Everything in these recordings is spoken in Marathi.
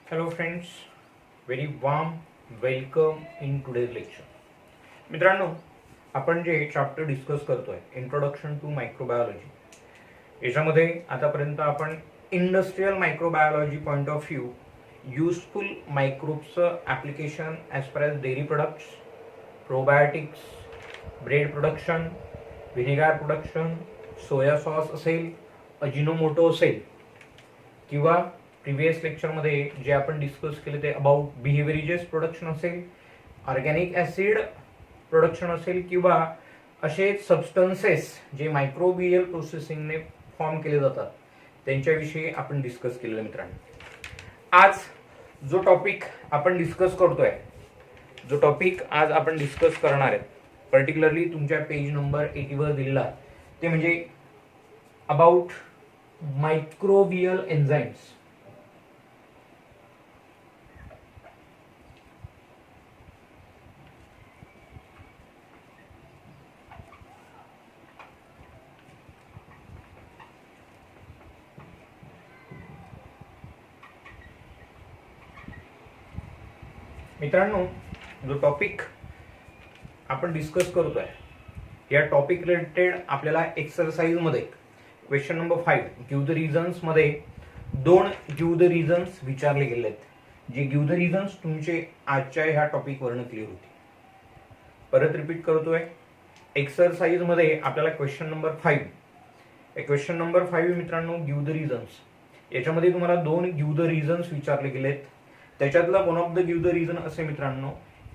Hello friends, very warm welcome in today's lecture. मित्रांनो, आपण जे चॅप्टर डिस्कस करतोय इंट्रोडक्शन टू मायक्रोबायोलॉजी, याच्यामध्ये आतापर्यंत आपण industrial microbiology point of view useful मायक्रोब्सचं application as per as dairy products, probiotics, bread production, vinegar production, soya sauce असेल, अजिनोमोटो असेल किंवा प्रिव्हियस लेक्चरमध्ये जे आपण डिस्कस केले ते अबाउट बिहेवियरेजेस प्रोडक्शन असेल, ऑर्गॅनिक ॲसिड प्रोडक्शन असेल किंवा असे सबस्टन्सेस जे मायक्रोबियल प्रोसेसिंगने फॉर्म केले जातात त्यांच्याविषयी आपण डिस्कस केलेलं मित्रांनो. आज जो टॉपिक आपण डिस्कस करतोय, जो टॉपिक आज आपण डिस्कस करणार आहेत, पर्टिक्युलरली तुमच्या पेज नंबर 80 वर दिलेला ते म्हणजे अबाउट मायक्रोबियल एन्झाइम्स. मित्रांनो, जो टॉपिक आपण डिस्कस करतोय या टॉपिक रिलेटेड आपल्याला एक्सरसाइज मध्ये question number 5 give the reasons मध्ये दोन गिव्ह द रीजन्स विचारले गेले आहेत. जे गिव्ह द रीजन्स तुमचे आजच्या ह्या टॉपिक वरनं क्लिअर होते. परत रिपीट करतोय, एक्सरसाइज मध्ये आपल्याला क्वेश्चन नंबर 5 क्वेश्चन नंबर 5 मित्रांनो गिव्ह द रीजन्स, याच्यामध्ये तुम्हाला दोन गिव्ह द रीजन्स विचारले गेलेत. त्याच्यातला one of the give the reason असे मित्रांनो,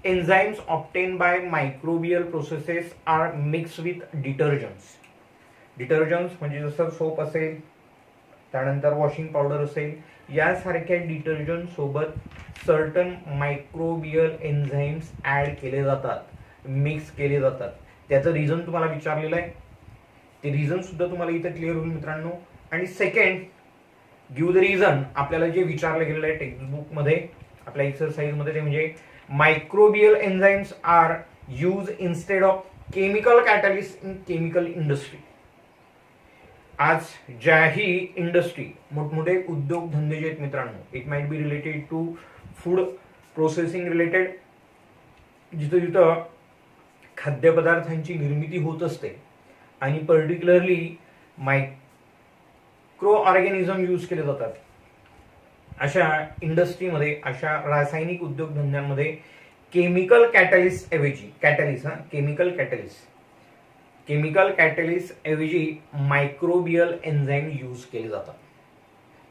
enzymes obtain by microbial processes are mix with detergents. Detergents म्हणजे जसं सोप असेल, त्यानंतर वॉशिंग पावडर असेल, यासारख्या डिटर्जंट सोबत सर्टन मायक्रोबियल एन्झाइम्स ऍड केले जातात, मिक्स केले जातात. त्याचं रिझन तुम्हाला विचारलेलं आहे. ते रिझन सुद्धा तुम्हाला इथं क्लिअर होईल मित्रांनो. आणि सेकंड गिव्ह द रिझन आपल्याला जे विचारलं गेलेलं आहे टेक्स्टबुक मध्ये आपल्या एक्सरसाइज मध्ये, ते म्हणजे microbial enzymes are use instead of chemical catalyst in chemical industry. आज ज्याही इंडस्ट्री, मोठमोठे उद्योग धंदे जे आहेत मित्रांनो, it might be related to food processing related, जिथं जिथं खाद्यपदार्थांची निर्मिती होत असते आणि पर्टिक्युलरली मायक्रो ऑर्गॅनिझम यूज केले जातात, अशा इंडस्ट्रीमध्ये, अशा रासायनिक उद्योगधंद्यांमध्ये केमिकल कॅटलिस्ट ऐवजी केमिकल कॅटलिस्ट ऐवजी मायक्रोबियल एन्झाइम यूज केले जातात.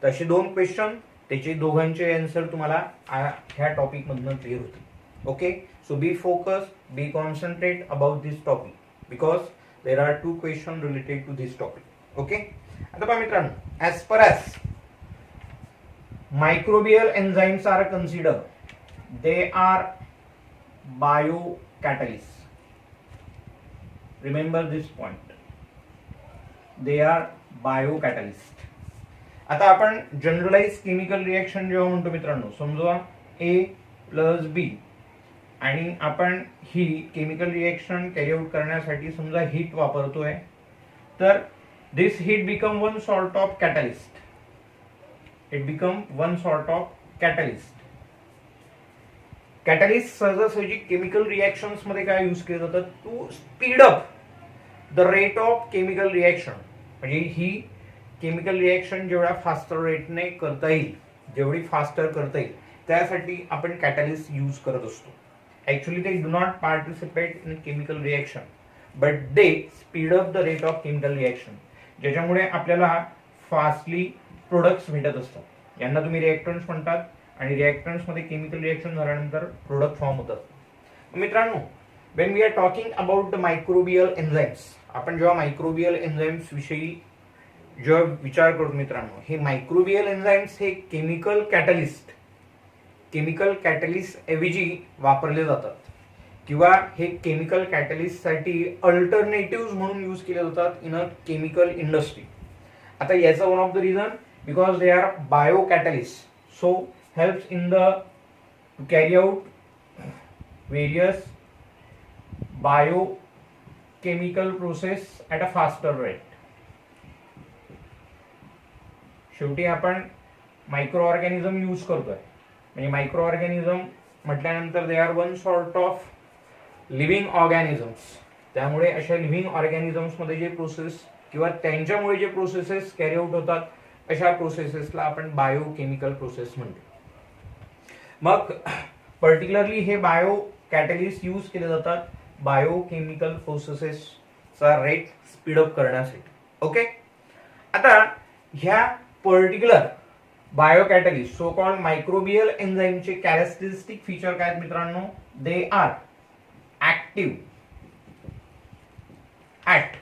तसे दोन क्वेश्चन, त्याचे दोघांचे आन्सर तुम्हाला ह्या टॉपिक मधून क्लिअर होतील. Okay, so be focus, be concentrate about this topic because there are two question related to this topic. Okay, आता पहा मित्रांनो, as per as microbial enzymes are considered, they are biocatalysts. Remember this point, they are biocatalysts. आता आपण जनरलाइज केमिकल रिएक्शन जेव्हा म्हणतो मित्रांनो, समजा A प्लस B आणि आपण ही केमिकल रिएक्शन कॅरी आउट करण्यासाठी समजा हीट वापरतोय, तर this heat become one sort of catalyst. It become one sort of catalyst. Catalyst सहजासहजी केमिकल रिएक्शन्स मध्ये काय यूज केले जातात, to speed up the rate of chemical reaction. म्हणजे ही केमिकल रिएक्शन जेवढ्या फास्टर रेटने करता येईल, जेवढी फास्टर करता येईल, त्यासाठी आपण कॅटलिस्ट यूज करत असतो. ऍक्च्युअली ते do not participate in chemical reaction but they speed up the rate of chemical reaction, ज्याच्यामुळे आपल्याला फास्टली प्रोडक्ट्स भेटत असतात. यांना तुम्ही रिएक्टन्स म्हणतात आणि रिएक्टन्स मध्ये केमिकल रिएक्शन झाल्यानंतर प्रोडक्ट फॉर्म होतात. मित्रांनो, when we are talking about the microbial enzymes, आपण जेव्हा मायक्रोबियल एन्झाइम्स विषयी जेव्हा विचार करतो मित्रांनो, हे मायक्रोबियल एन्झाइम्स हे केमिकल कॅटलिस्ट ऐवजी वापरले जातात किंवा हे केमिकल कॅटलिस्ट साठी अल्टरनेटिव्ह म्हणून यूज केले जातात इन अ केमिकल इंडस्ट्री. आता याचा one of the reason, because they are biocatalysts, so helps in the to carry out various biochemical process at a faster rate. शेवटी आपण मायक्रो ऑर्गॅनिझम यूज करतोय म्हणजे मायक्रो ऑर्गॅनिझम म्हटल्यानंतर they are one sort of living organisms. त्यामुळे अशा लिव्हिंग ऑर्गॅनिझम्समध्ये जे प्रोसेस किंवा त्यांच्यामुळे जे प्रोसेसेस कॅरी आउट होतात अशा प्रोसेसेसला आपण बायोकेमिकल प्रोसेस म्हणतो. मग पर्टिक्युलरली हे बायो कॅटलिस्ट यूज केले जातात बायोकेमिकल प्रोसेसेसचा रेट स्पीडअप करण्यासाठी. ओके, आता ह्या पर्टिक्युलर बायोकॅटलिस्ट सो कॉल्ड मायक्रोबियल एन्झाईमचे कॅरेक्टरिस्टिक फीचर काय आहेत मित्रांनो? They are active at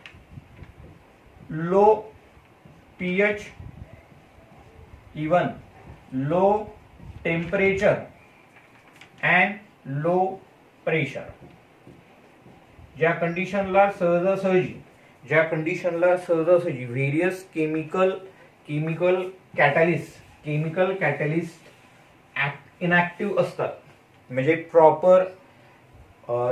low pH, even low temperature and low pressure. ज्या कंडिशनला सहजासहजी व्हेरियस केमिकल कॅटलिस्ट इनॅक्टिव्ह असतात, म्हणजे प्रॉपर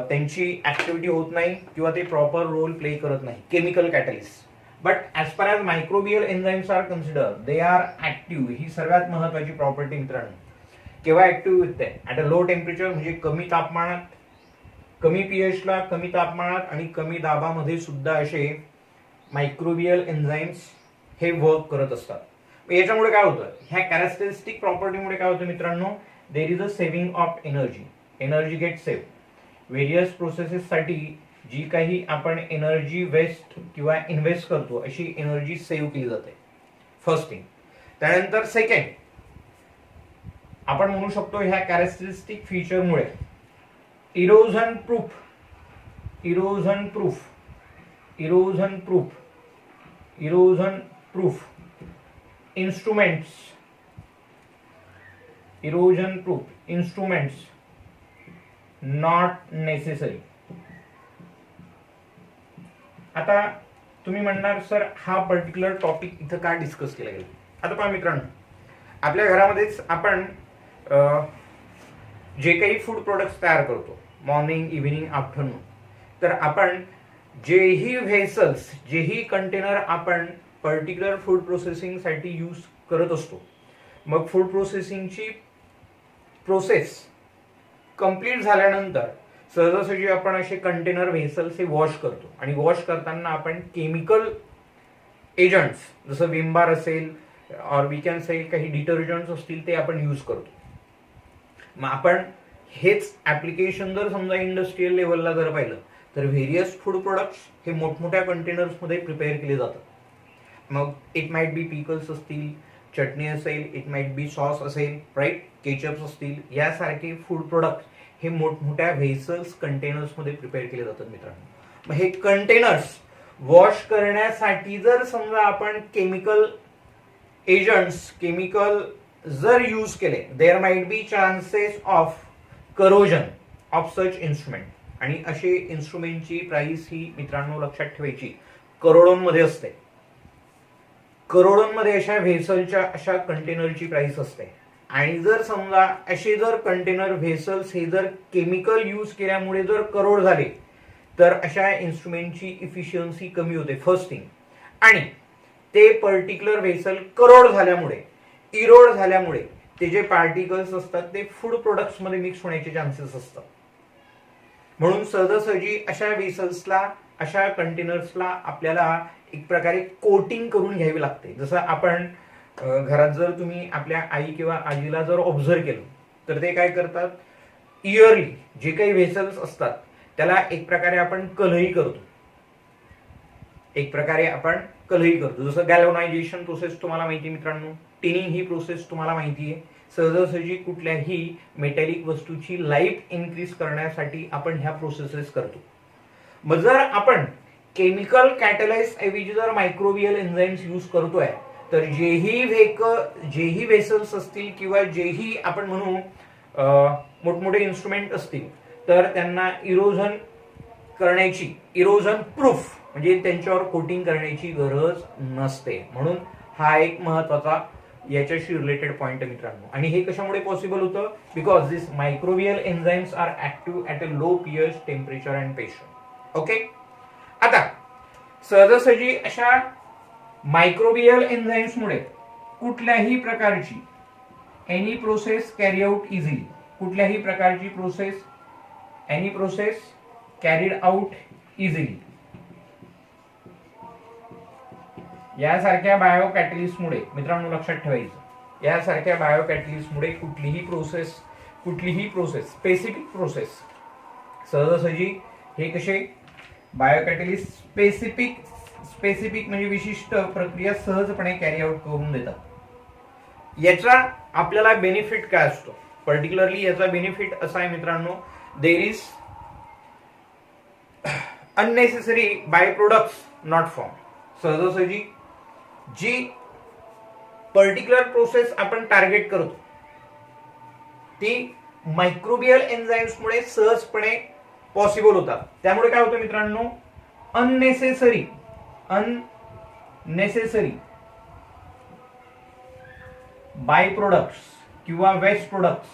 त्यांची ऍक्टिव्हिटी होत नाही किंवा ते प्रॉपर रोल प्ले करत नाही chemical catalyst. But as per as microbial enzymes are consider they are active. ही सर्वात महत्वाची प्रॉपर्टी मित्रांनो. केव्हा ऍक्टिव्ह होते? ऍट अ लो टेम्परेचर, म्हणजे कमी तापमानात, कमी पीएचला, कमी तापमानात आणि कमी दाबामध्ये सुद्धा असे मायक्रोबियल एन्झाईम्स हे वर्क करत असतात. याच्यामुळे काय होतं? ह्या कॅरेक्टरिस्टिक प्रॉपर्टीमुळे काय होतं मित्रांनो? There is a saving of energy get save. Various प्रोसेसेससाठी जी काही आपण एनर्जी वेस्ट किंवा इन्व्हेस्ट करतो अशी एनर्जी सेव्ह केली जाते. First thing. त्यानंतर सेकंड, आपण म्हणू शकतो ह्या कॅरेक्टरिस्टिक फीचरमुळे erosion proof instruments not necessary. आता तुम्ही म्हणणार सर हा पर्टिक्युलर टॉपिक इथं का डिस्कस केला गेला? आता पहा मित्रांनो, आपल्या घरामध्येच आपण जे काही फूड प्रोडक्ट्स तयार करतो मॉर्निंग, इव्हिनिंग, आफ्टरनून, तर आपण जेही कंटेनर आपण पर्टिक्युलर फूड प्रोसेसिंगसाठी यूज करत असतो, मग फूड प्रोसेसिंगची प्रोसेस कंप्लीट झाल्यानंतर सहजासहजी आपण असे कंटेनर व्हेसल्स हे वॉश करतो आणि वॉश करताना आपण केमिकल एजंट्स जसं विम बार असेल ऑर वी कॅन से काही डिटर्जंट्स असतील ते आपण यूज करतो. मग आपण हेच ऍप्लिकेशन जर समजा इंडस्ट्रियल लेवलला जर पाहिलं तर व्हेरियस फूड प्रोडक्ट्स हे मोठमोठ्या कंटेनर्समध्ये प्रिपेअर केले जातात. मग इट माइट बी पिकल्स असतील, चटणी असेल, इट माइट बी सॉस असेल, राईट, केचप्स असतील, यासारखे फूड प्रोडक्ट हे मोठमोठ्या व्हेसल्स कंटेनर्समध्ये प्रिपेअर केले जातात मित्रांनो. मग हे कंटेनर्स वॉश करण्यासाठी जर समजा आपण केमिकल जर यूज केले, there might be chances of corrosion of such instrument. आणि असे इन्स्ट्रुमेंटची प्राइस ही मित्रांनो लक्षात ठेवायची करोडोंमध्ये असते. करोडोंमध्ये अशा व्हेसलच्या अशा कंटेनरची प्राइस असते. आणि जर समजा असे जर कंटेनर व्हेसल्स हे जर केमिकल यूज केल्यामुळे जर करोड झाले तर अशा इन्स्ट्रुमेंटची इफिशियन्सी कमी होते. First thing. आणि ते पर्टिक्युलर व्हेसल करोड झाल्यामुळे, इरोड झाल्यामुळे ते जे पार्टिकल्स असतात ते फूड प्रोडक्ट्स मध्ये मिक्स होण्याचे चान्सेस असतात. म्हणून सहजासहजी अशा व्हेसल्सला, अशा कंटेनर्सला आपल्याला एक प्रकारे कोटिंग करून घ्यावी लागते. जसं आपण घरात जर तुम्ही आपल्या आई किंवा आजीला जर ऑब्झर्व केलं तर ते काय करतात, इयरली जे काही व्हेसल्स असतात त्याला एक प्रकारे आपण कलही करतो. जसं गॅल्वनायझेशन प्रोसेस तुम्हाला माहिती मित्रांनो, टिनिंग ही प्रोसेस तुम्हाला माहिती आहे. सहजासहजी कुठल्याही मेटॅलिक वस्तूची लाईफ इन्क्रीज करण्यासाठी आपण ह्या प्रोसेसेस करतो. मग जर आपण केमिकल कॅटलाइज ऐवजी जर मायक्रोबियल एन्झाईम्स यूज करतोय तर जेही व्हेसल्स असतील किंवा जेही आपण म्हणू मोठमोठे इन्स्ट्रुमेंट असतील तर त्यांना इरोजन प्रूफ म्हणजे त्यांच्यावर कोटिंग करण्याची गरज नसते. म्हणून हा एक महत्वाचा याच्याशी रिलेटेड पॉइंट आहे मित्रांनो. आणि हे कशामुळे पॉसिबल होतं? Because this microbial enzymes are active at a low pH temperature and pressure. Okay. आता सहजासहजी अशा मायक्रोबियल एन्झाईम्समुळे कुठल्याही प्रकारची any process carry out easily, कुठल्याही प्रकारची process, any process carried out easily, यासारख्या बायो कॅटलिस्टमुळे मित्रांनो लक्षात ठेवायचं, यासारख्या बायो कॅटलिस्टमुळे कुठलीही प्रोसेस स्पेसिफिक प्रोसेस सहजासहजी हे कसे बायो कॅटलिस्ट स्पेसिफिक म्हणजे विशिष्ट प्रक्रिया सहजपणे कॅरी आउट करून देतात. याचा आपल्याला बेनिफिट काय असतो, पर्टिक्युलरली याचा बेनिफिट असा आहे मित्रांनो, there is unnecessary by products not form. सहजासहजी जी पर्टिक्युलर प्रोसेस आपण टार्गेट करतो ती मायक्रोबियल एन्झाईम्समुळे सहजपणे पॉसिबल होतात. त्यामुळे काय होतं मित्रांनो, अननेसेसरी बाय प्रोडक्ट्स किंवा वेस्ट प्रोडक्ट्स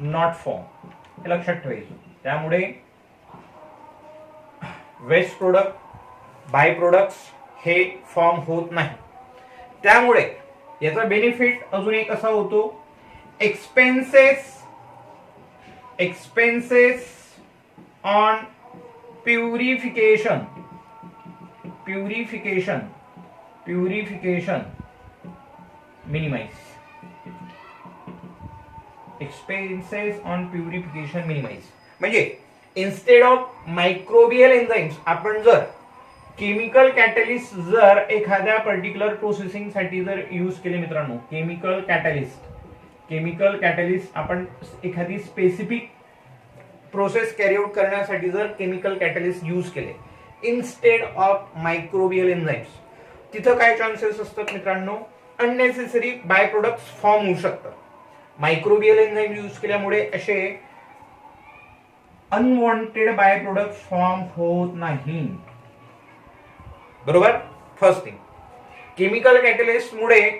नॉट फॉर्म, हे लक्षात ठेवायचं. त्यामुळे वेस्ट प्रोडक्ट बाय प्रोडक्ट्स हे फॉर्म होत नाही. त्यामुळे याचा बेनिफिट अजून एक असा होतो, expenses on purification minimize. Expenses on purification minimize म्हणजे इन्स्टेड ऑफ मायक्रोबियल एन्झाईम्स आपण जर केमिकल कॅटलिस्ट जर एखाद्या पर्टिक्युलर प्रोसेसिंग साठी जर यूज केले मित्रांनो, केमिकल कॅटलिस्ट आपण एखादी स्पेसिफिक प्रोसेस कॅरी आउट करण्यासाठी जर केमिकल कॅटलिस्ट यूज केले इन्स्टेड ऑफ मायक्रोबियल एन्झाईम्स, तिथं काय चान्सेस असतात मित्रांनो, अननेसेसरी बाय प्रोडक्ट्स फॉर्म होऊ शकतात. मायक्रोबियल एन्झाईम यूज केल्यामुळे असे अनवॉन्टेड बाय प्रोडक्ट फॉर्म होत नाही. बरोबर. फर्स्ट थिंग, केमिकल कॅटलिस्ट मुळे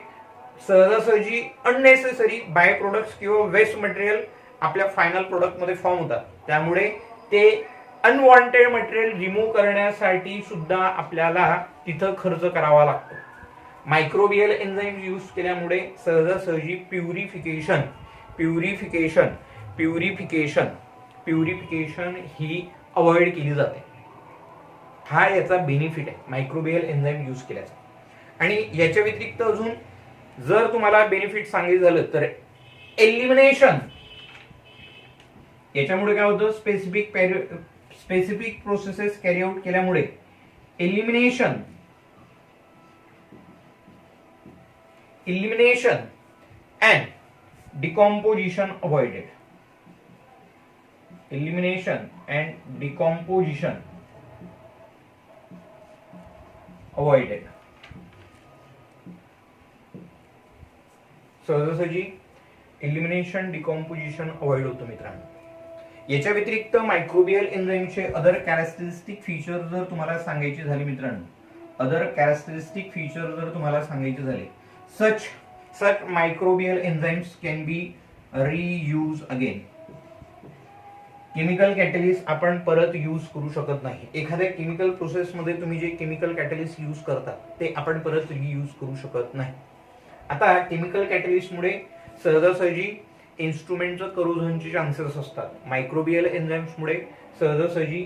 सहजासहजी अननेसेसरी बाय प्रोडक्ट्स किंवा वेस्ट मटेरियल आपल्या फायनल प्रोडक्ट मध्ये फॉर्म होतात. त्यामुळे ते अनवॉन्टेड मटेरियल रिमूव्ह करण्यासाठी सुद्धा आपल्याला तिथं खर्च करावा लागतो. मायक्रोबियल एन्झाईम यूज केल्यामुळे सहजासहजी प्युरिफिकेशन ही अवॉइड केली जाते. हा याचा बेनिफिट आहे मायक्रोबियल एन्झाईम यूज केल्याचा. आणि याच्या व्यतिरिक्त अजून जर तुम्हाला बेनिफिट सांगायचं झालं तर एलिमिनेशन, याच्यामुळे काय होतं, स्पेसिफिक प्रोसेसेस कॅरी आउट केल्यामुळे elimination and decomposition avoided. Elimination and decomposition avoided. सहजासहजी एलिमिनेशन डिकॉम्पोजिशन अवॉइड होतं मित्रांनो. याच्या व्यतिरिक्त मायक्रोबियल एन्झाईमचे अदर कॅरेक्टरिस्टिक फीचर जर तुम्हाला सांगायचे झाले मित्रांनो, such microbial enzymes can be reused again. Chemical catalyst आपण परत यूज करू शकत नाही. एखाद्या केमिकल प्रोसेस मध्ये तुम्ही जे केमिकल कॅटलिस्ट यूज करता ते आपण परत रियूज करू शकत नाही. आता केमिकल कॅटलिस्ट मुळे सहजासहजी इन्स्ट्रुमेंटचं करोजनचे चान्सेस असतात. मायक्रोबियल एन्झाईम्स मुळे सहजासहजी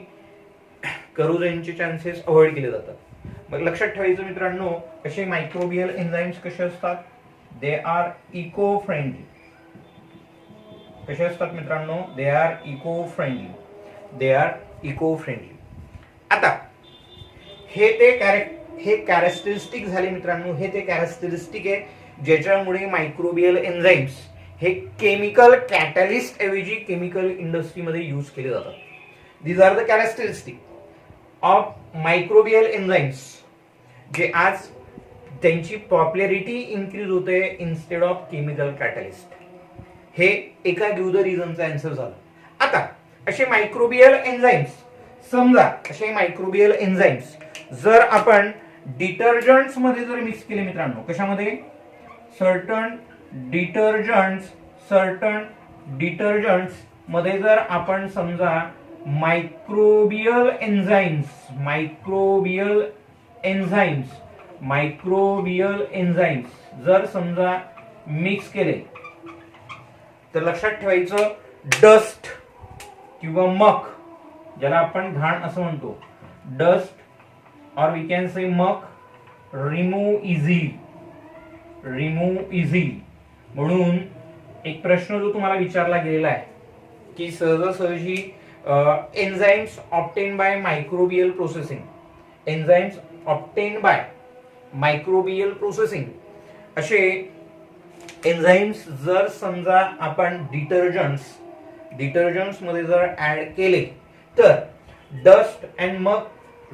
करोजनचे चान्सेस अवॉइड केले जातात. मग लक्षात ठेवायचं मित्रांनो, असे मायक्रोबियल एन्झाईम्स कसे असतात, दे आर इको फ्रेंडली. कसे असतात मित्रांनो, दे आर इको फ्रेंडली. आता हे कॅरेक्टरिस्टिक झाले मित्रांनो, हे ते कॅरेक्टरिस्टिक आहे ज्याच्यामुळे मायक्रोबियल एन्झाईम्स हे केमिकल कॅटलिस्ट ऐवजी केमिकल इंडस्ट्रीमध्ये यूज केले जातात. These are the characteristic of microbial enzymes, जे आज त्यांची पॉप्युलॅरिटी इन्क्रीज होते इन्स्टेड ऑफ केमिकल कॅटलिस्ट. हे एका गिव्ह द रिझनचा आन्सर झाला. आता असे मायक्रोबियल एन्झाईम्स, समजा असे मायक्रोबियल एन्झाईम्स जर आपण डिटर्जंट्स मध्ये जर मिक्स केले मित्रांनो, कशामध्ये, सर्टन डिटर्जंट्स मध्ये जर आपण समजा मायक्रोबियल एन्झाईम्स जर समजा मिक्स केले तर लक्षात ठेवायचं डस्ट किंवा मक, ज्याला आपण घाण असं म्हणतो, डस्ट और we can say muck remove easily. म्हणून एक प्रश्न जो तुम्हाला विचारला गेलेला आहे की सहजासहजी enzymes obtain by microbial processing, enzymes obtain by microbial processing, असे एन्झाइम्स जर समजा आपण डिटर्जंट्स मध्ये जर ऍड केले तर dust and muck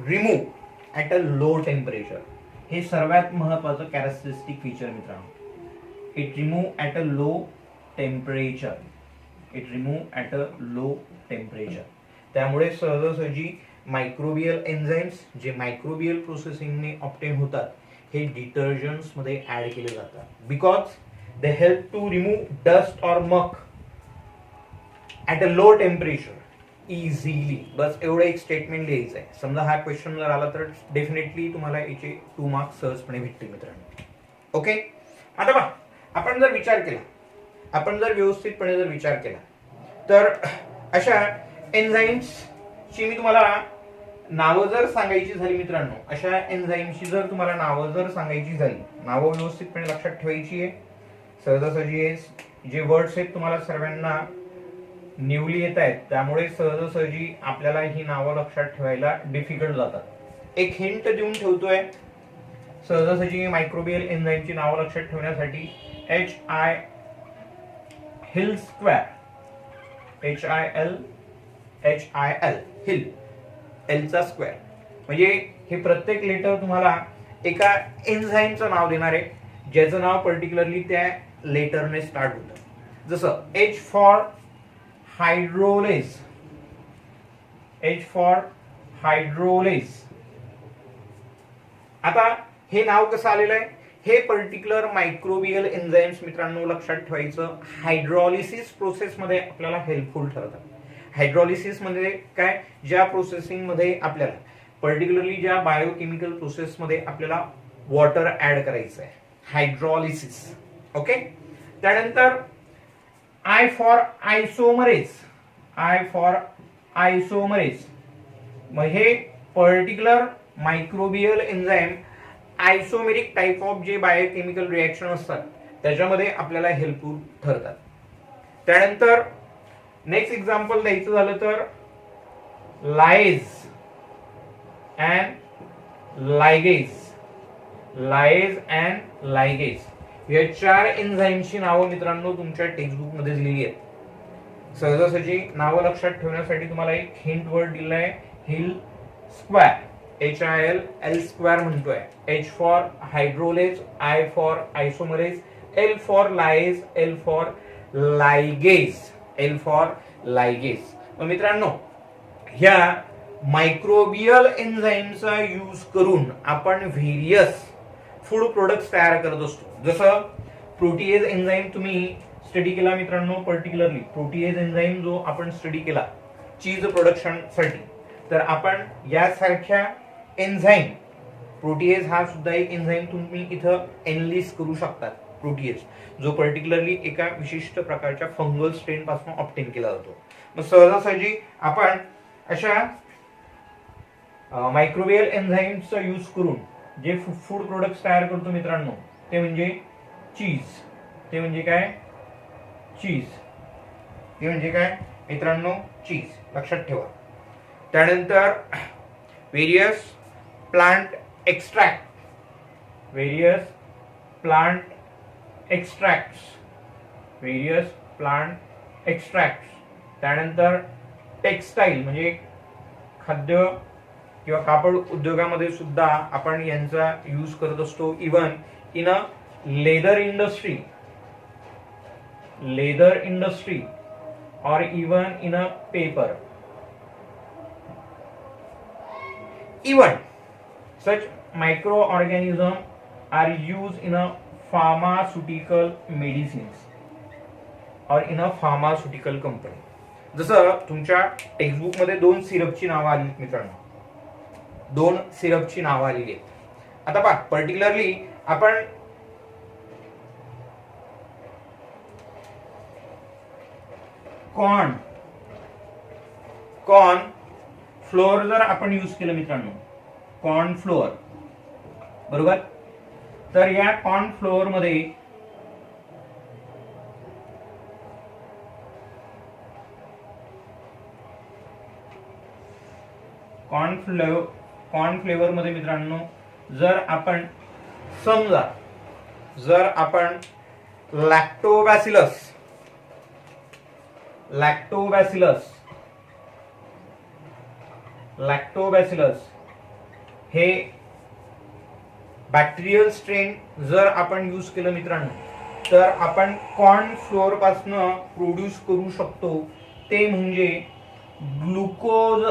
remove at a low temperature. हे सर्वात महत्वाचं कॅरेक्टरिस्टिक फीचर मित्रांनो. It remove at a low temperature. त्यामुळे सहजासहजी मायक्रोबियल एन्झाइम्स जे मायक्रोबियल प्रोसेसिंगने ऑब्टेन होतात हे डिटर्जंट्स मध्ये ऍड केले जातात because they help to remove dust और muck at a low temperature easily. बस एवढं एक स्टेटमेंट लिहायचं आहे. समजा हा क्वेश्चन जर आला तर डेफिनेटली तुम्हाला याचे 2 मार्क्स सहजपणे भेटतील मित्रांनो. ओके, आता पहा, आपण जर व्यवस्थितपणे जर विचार केला तर अशा एन्झाइम्सची मी तुम्हाला नावं जर सांगायची झाली मित्रांनो, अशा एन्झाइमची जर तुम्हाला नावं जर सांगायची झाली, नावं व्यवस्थितपणे लक्षात ठेवायची आहे. सहजासहजी जे वर्ड्स आहेत तुम्हाला सर्वांना न्यूली येत आहेत, त्यामुळे सहजासहजी आपल्याला ही नावं लक्षात ठेवायला डिफिकल्ट जातात. एक हिंट देऊन ठेवतोय सहजासहजी मायक्रोबियल एन्झाइमची नावं लक्षात ठेवण्यासाठी. HIL square, HIL hill, L चा स्क्वेअर, म्हणजे हे प्रत्येक लेटर तुम्हाला एका एन्झाइमचं नाव देणार आहे ज्याचं नाव पर्टिक्युलरली त्या लेटरने स्टार्ट होतं. जसं H फॉर हायड्रोलेज. आता हे नाव कसं आलेलं आहे? हे पर्टिक्युलर मायक्रोबियल एन्झाइम्स मित्रांनो लक्षात ठेवायचं हायड्रॉलिसिस प्रोसेस मध्ये आपल्याला हेल्पफुल ठरतात. हायड्रॉलिसिस मध्ये काय, ज्या प्रोसेसिंग मध्ये आपल्याला पर्टिक्युलरली ज्या बायोकेमिकल प्रोसेस मध्ये आपल्याला वॉटर ऍड करायचं आहे, हायड्रॉलिसिस. ओके, त्यानंतर I फॉर आयसोमरेज. मग हे particular microbial enzyme isomeric type of जे बायोकेमिकल रिएक्शन असतात त्याच्यामध्ये आपल्याला हेल्पफुल ठरतात. त्यानंतर नेक्स्ट एक्झाम्पल द्यायचं झालं तर लायेज अँड लायगेज. या 4 एन्झाइमची नावं मित्रांनो तुमच्या टेक्स्टबुक मध्ये दिलेली आहेत. सहजासहजी नावं लक्षात ठेवण्यासाठी तुम्हाला एक हिंट वर्ड दिलाय, हिल स्क्वेअर, HIL स्क्वेअर म्हणतोय. H for hydrolase, I for isomerase, L for lyase, L for ligase. मित्रांनो, ह्या मायक्रोबियल एन्झाइमचा यूज करून आपण व्हेरियस फूड प्रोडक्ट्स तयार करत असतो. जसं प्रोटीएज एन्झाइम तुम्ही स्टडी केला मित्रांनो, पर्टिक्युलरली प्रोटीएज एन्झाइम जो आपण स्टडी केला चीज प्रोडक्शन साठी, तर आपण यासारख्या एन्झाइम, प्रोटीएज हा सुद्धा एक एन्झाइम तुम्ही इथं एनलिस्ट करू शकतात. प्रोटीएज जो पर्टिक्युलरली एका विशिष्ट प्रकारच्या फंगल स्ट्रेन पासून ऑब्टेन केला जातो. मग सहजासहजी आपण अशा मायक्रोबियल एन्झाइम्सचा यूज करून जे फूड प्रोडक्ट्स तयार करतो मित्रांनो ते म्हणजे चीज. ते म्हणजे काय मित्रांनो? चीज. लक्षात ठेवा. त्यानंतर व्हेरियस प्लांट एक्स्ट्रॅक्ट्स. त्यानंतर टेक्सटाईल म्हणजे खाद्य किंवा कापड उद्योगामध्ये सुद्धा आपण यांचा यूज करत असतो. Even in a leather industry और even in a paper. Even such microorganisms are used in a pharmaceutical medicines or in a pharmaceutical company. जसं तुमच्या टेक्स्टबुक मध्ये 2 सिरपची नावं आली मित्रांनो, 2 सिरपची नावं आलेली आहेत. आता पहा, पर्टिक्युलरली आपण कॉर्न कॉर्न फ्लोअर जर आपण यूज केलं मित्रांनो, कॉर्न फ्लोअर, बरोबर, तर या कॉर्न फ्लोअर मध्ये कॉर्न फ्लेवर मध्ये मित्रांनो जर आपण समजा जर आपण लॅक्टोबॅसिलस हे बॅक्टेरियल स्ट्रेन जर आपण यूज केलं मित्रांनो, तर आपण कॉर्न फ्लोअर पासून प्रोड्यूस करू शकतो ते म्हणजे ग्लुकोज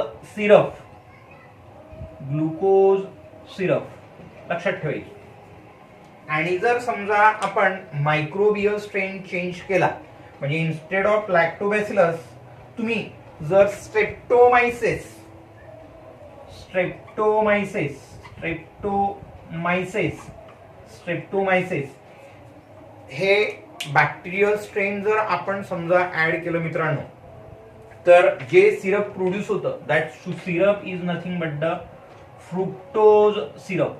सिरप लक्षात ठेवायचं. आणि जर समजा आपण मायक्रोबियल स्ट्रेन चेंज केला, म्हणजे इन्स्टेड ऑफ लॅक्टोबॅसिलस तुम्ही जर स्ट्रेप्टोमायसिस हे बॅक्टेरियल स्ट्रेन जर आपण समजा ऍड केलं मित्रांनो, तर जे सिरप प्रोड्यूस होतं that syrup is nothing but the fructose syrup.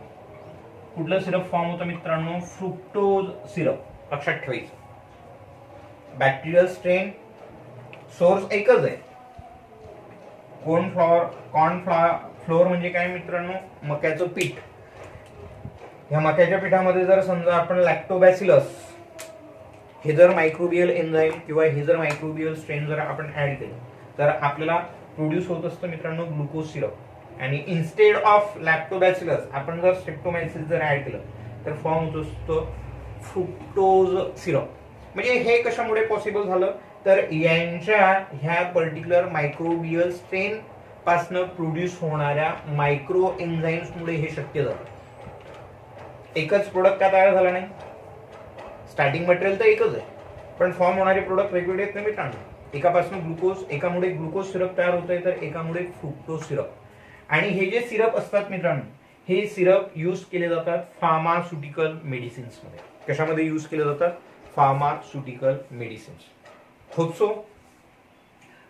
कुठलं सिरप फॉर्म होतं मित्रांनो? Fructose syrup. लक्षात ठेवायचं. बॅक्टेरियल स्ट्रेन सोर्स एकच आहे. कॉर्न फ्लोअर म्हणजे काय मित्रांनो? मक्याचं पीठ. या मक्याच्या पिठामध्ये जर समजा आपण लॅक्टोबॅसिलस हे जर मायक्रोबियल एन्झाईम किंवा हे जर मायक्रोबियल स्ट्रेन जर आपण ऍड केलं, तर आपल्याला प्रोड्यूस होत असतं मित्रांनो ग्लुकोज सिरप. आणि इन्स्टेड ऑफ लॅक्टोबॅसिलस आपण जर स्ट्रेप्टोमायसिस जर ऍड केलं, तर फॉर्म होत असतो फ्रुक्टोज सिरप. म्हणजे हे कशामुळे पॉसिबल झालं? तर यांच्या ह्या पर्टिक्युलर मायक्रोबियल स्ट्रेन पासनं प्रोड्यूस होणाऱ्या मायक्रो एन्झाईम्स मुळे हे शक्य झालं. एकच प्रोडक्ट का तयार झाला नाही? स्टार्टिंग मटेरियल तर एकच आहे, पण फॉर्म होणारे प्रोडक्ट वेगवेगळे आहेत ना मित्रांनो. एकापासून ग्लुकोज, एकामुळे ग्लुकोज सिरप तयार होत आहे, तर एकामुळे फ्रुक्टोज सिरप. आणि हे जे सिरप असतात मित्रांनो, हे सिरप यूज केले जातात फार्मास्युटिकल मेडिसिन्स मध्ये. कशामध्ये यूज केले जातात? Pharmaceutical medicines. Hope so